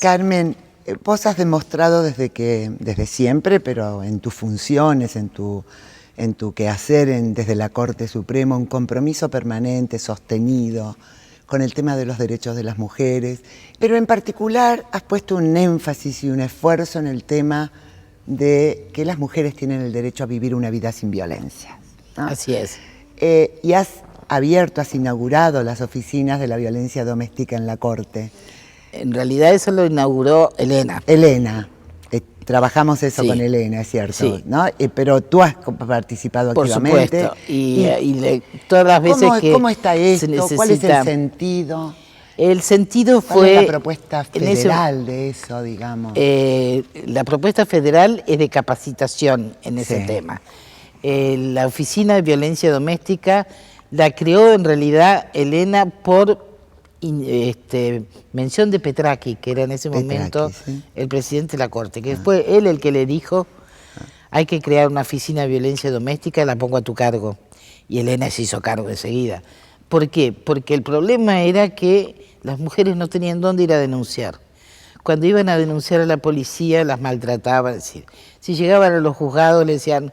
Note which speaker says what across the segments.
Speaker 1: Carmen, vos has demostrado desde siempre, pero en tus funciones, en tu quehacer desde la Corte Suprema, un compromiso permanente, sostenido, con el tema de los derechos de las mujeres, pero en particular has puesto un énfasis y un esfuerzo en el tema de que las mujeres tienen el derecho a vivir una vida sin violencia, ¿no?
Speaker 2: Así es.
Speaker 1: Y has inaugurado las oficinas de la violencia doméstica en la Corte.
Speaker 2: En realidad eso lo inauguró Elena.
Speaker 1: Elena. Trabajamos eso
Speaker 2: Sí.
Speaker 1: con Elena, es cierto,
Speaker 2: Sí.
Speaker 1: ¿no? Pero tú has participado
Speaker 2: Por
Speaker 1: activamente.
Speaker 2: supuesto. Todas las veces
Speaker 1: ¿Cómo está esto?
Speaker 2: se necesita...
Speaker 1: ¿Cuál es el sentido?
Speaker 2: El sentido
Speaker 1: ¿Cuál
Speaker 2: fue...
Speaker 1: es la propuesta federal de eso, digamos?
Speaker 2: La propuesta federal es de capacitación en ese
Speaker 1: Sí.
Speaker 2: tema. La Oficina de Violencia Doméstica la creó en realidad Elena por mención de Petraki, que era en ese momento
Speaker 1: sí.
Speaker 2: el presidente de la Corte, que fue él el que le dijo: hay que crear una oficina de violencia doméstica, la pongo a tu cargo. Y Elena se hizo cargo enseguida. ¿Por qué? Porque el problema era que las mujeres no tenían dónde ir a denunciar. Cuando iban a denunciar a la policía, las maltrataban. Es decir, si llegaban a los juzgados, le decían: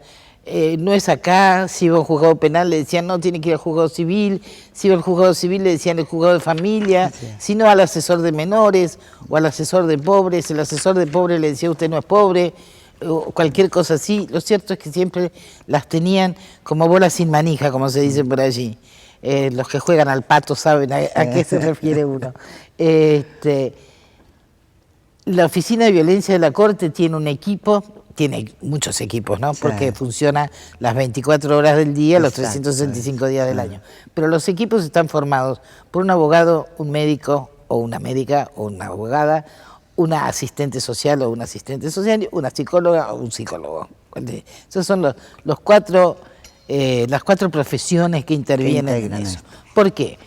Speaker 2: no es acá. Si iba a un juzgado penal, le decían: no, tiene que ir al juzgado civil. Si iba al juzgado civil, le decían: el juzgado de familia.
Speaker 1: Sí.
Speaker 2: Si no, al asesor de menores o al asesor de pobres. El asesor de pobres le decía: usted no es pobre, o cualquier cosa así. Lo cierto es que siempre las tenían como bolas sin manija, como se dice por allí. Los que juegan al pato saben a qué se refiere uno. La Oficina de Violencia de la Corte tiene un equipo, tiene muchos equipos, ¿no?
Speaker 1: Sí.
Speaker 2: Porque funciona las 24 horas del día, los
Speaker 1: Exacto,
Speaker 2: 365 días del año. Pero los equipos están formados por un abogado, un médico o una médica o una abogada, una asistente social o un asistente social, una psicóloga o un psicólogo. Esos son las cuatro profesiones que intervienen en eso. ¿Por qué?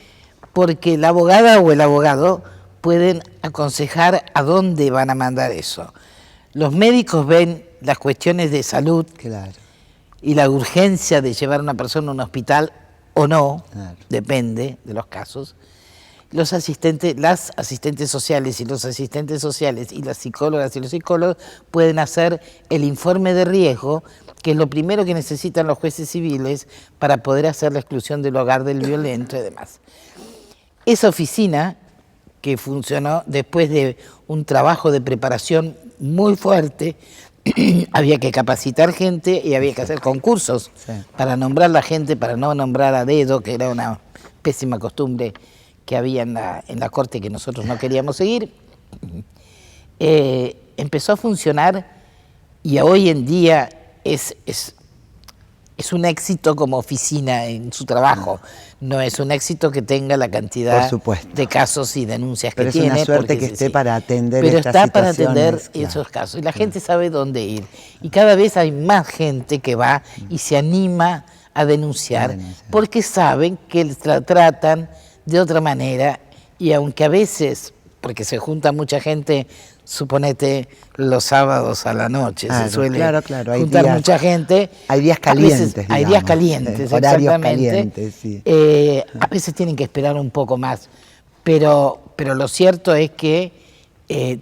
Speaker 2: Porque la abogada o el abogado pueden aconsejar a dónde van a mandar eso. Los médicos ven las cuestiones de salud,
Speaker 1: Claro.
Speaker 2: y la urgencia de llevar a una persona a un hospital o no,
Speaker 1: Claro.
Speaker 2: depende de los casos. Las asistentes sociales y los asistentes sociales y las psicólogas y los psicólogos pueden hacer el informe de riesgo, que es lo primero que necesitan los jueces civiles para poder hacer la exclusión del hogar del violento y demás. Esa oficina, que funcionó después de un trabajo de preparación muy fuerte, había que capacitar gente y había que hacer concursos para nombrar la gente, para no nombrar a dedo, que era una pésima costumbre que había en la Corte que nosotros no queríamos seguir. Empezó a funcionar y hoy en día es un éxito como oficina en su trabajo. No es un éxito que tenga la cantidad de casos y denuncias que tiene.
Speaker 1: Pero es una suerte que esté para atender
Speaker 2: Pero
Speaker 1: estas
Speaker 2: está para
Speaker 1: situaciones,
Speaker 2: atender esos casos. Y la gente sabe dónde ir. Y cada vez hay más gente que va y se anima a denunciar porque saben que la tratan de otra manera. Y aunque a veces, porque se junta mucha gente, suponete los sábados a la noche, se suele juntar mucha gente.
Speaker 1: Hay días calientes,
Speaker 2: hay días calientes,
Speaker 1: horarios calientes, sí.
Speaker 2: A veces tienen que esperar un poco más, pero lo cierto es que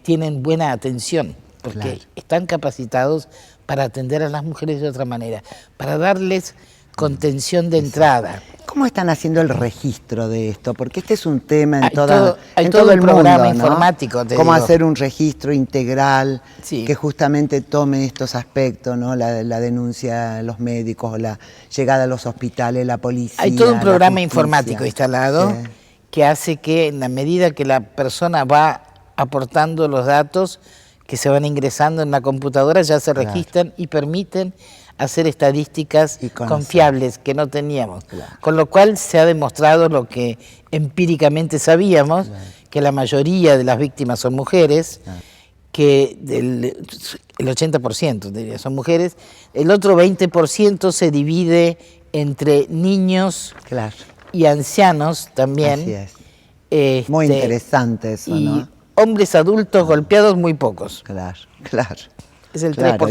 Speaker 2: tienen buena atención, porque están capacitados para atender a las mujeres de otra manera, para darles contención de entrada.
Speaker 1: ¿Cómo están haciendo el registro de esto? Porque este es un tema en todo
Speaker 2: el
Speaker 1: el mundo,
Speaker 2: programa
Speaker 1: ¿no?
Speaker 2: informático.
Speaker 1: Cómo hacer un registro integral
Speaker 2: Sí.
Speaker 1: que justamente tome estos aspectos, ¿no? La denuncia a los médicos, la llegada a los hospitales, la policía.
Speaker 2: Hay todo un programa
Speaker 1: justicia.
Speaker 2: informático instalado que hace que en la medida que la persona va aportando los datos que se van ingresando en la computadora, ya se registran y permiten hacer estadísticas confiables que no teníamos. Con lo cual se ha demostrado lo que empíricamente sabíamos, que la mayoría de las víctimas son mujeres, que el 80% diría son mujeres, el otro 20% se divide entre niños y ancianos también.
Speaker 1: Así es. Muy interesante eso,
Speaker 2: y
Speaker 1: ¿no?
Speaker 2: Hombres adultos golpeados muy pocos.
Speaker 1: Claro.
Speaker 2: Es el 3%.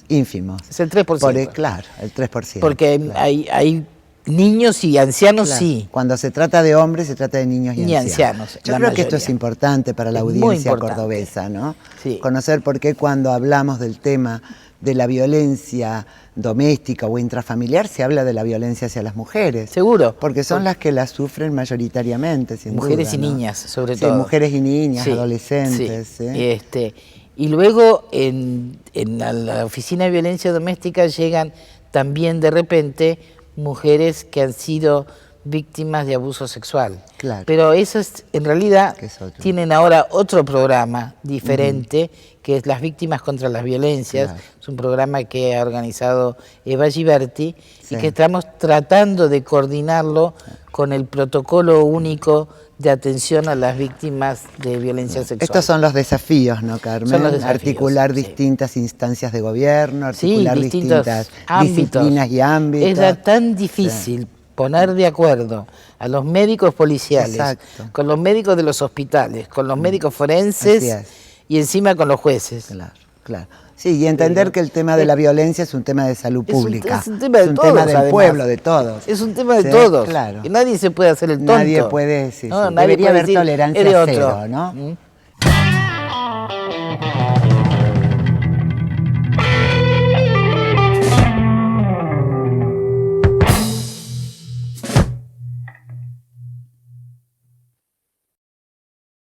Speaker 1: Ínfimos.
Speaker 2: Es el 3%.
Speaker 1: Claro, el 3%.
Speaker 2: Porque hay Niños y ancianos
Speaker 1: Claro.
Speaker 2: sí.
Speaker 1: Cuando se trata de hombres, se trata de niños y
Speaker 2: Ni
Speaker 1: ancianos.
Speaker 2: ancianos,
Speaker 1: Yo
Speaker 2: la
Speaker 1: creo que esto
Speaker 2: mayoría.
Speaker 1: es importante para la
Speaker 2: Es muy
Speaker 1: audiencia
Speaker 2: importante.
Speaker 1: cordobesa, ¿no?
Speaker 2: Sí.
Speaker 1: Conocer por qué cuando hablamos del tema de la violencia doméstica o intrafamiliar se habla de la violencia hacia las mujeres.
Speaker 2: Seguro.
Speaker 1: Porque son las que la sufren mayoritariamente, sin
Speaker 2: Mujeres
Speaker 1: duda,
Speaker 2: y
Speaker 1: ¿no?
Speaker 2: niñas, sobre
Speaker 1: Sí,
Speaker 2: todo.
Speaker 1: mujeres y niñas,
Speaker 2: Sí,
Speaker 1: adolescentes.
Speaker 2: sí. Y luego en la oficina de violencia doméstica llegan también de repente mujeres que han sido víctimas de abuso sexual.
Speaker 1: Claro.
Speaker 2: Pero esas en realidad
Speaker 1: Que es otro.
Speaker 2: tienen ahora otro programa diferente, que es Las Víctimas contra las Violencias.
Speaker 1: Claro.
Speaker 2: Es un programa que ha organizado Eva Giberti
Speaker 1: Sí.
Speaker 2: y que estamos tratando de coordinarlo con el protocolo único de atención a las víctimas de violencia sexual.
Speaker 1: Estos son los desafíos, ¿no, Carmen?
Speaker 2: Son los desafíos,
Speaker 1: articular
Speaker 2: sí.
Speaker 1: distintas instancias de gobierno,
Speaker 2: Sí,
Speaker 1: articular
Speaker 2: distintos
Speaker 1: distintas
Speaker 2: ámbitos.
Speaker 1: disciplinas y ámbitos.
Speaker 2: Era tan difícil poner de acuerdo a los médicos policiales,
Speaker 1: Exacto.
Speaker 2: con los médicos de los hospitales, con los médicos
Speaker 1: Así
Speaker 2: forenses
Speaker 1: es.
Speaker 2: y encima con los jueces.
Speaker 1: Claro, claro. Sí, y entender que el tema de la violencia es un tema de salud
Speaker 2: Es un-
Speaker 1: pública.
Speaker 2: es un tema de todos,
Speaker 1: tema del
Speaker 2: además.
Speaker 1: pueblo, de todos.
Speaker 2: Es un tema de
Speaker 1: Sí,
Speaker 2: todos.
Speaker 1: Claro.
Speaker 2: Y nadie se puede hacer el tonto.
Speaker 1: Nadie puede, sí, sí.
Speaker 2: Nadie
Speaker 1: Debería
Speaker 2: puede
Speaker 1: haber
Speaker 2: decir,
Speaker 1: tolerancia
Speaker 2: "Eres
Speaker 1: cero,
Speaker 2: otro".
Speaker 1: ¿no?
Speaker 2: ¿Mm?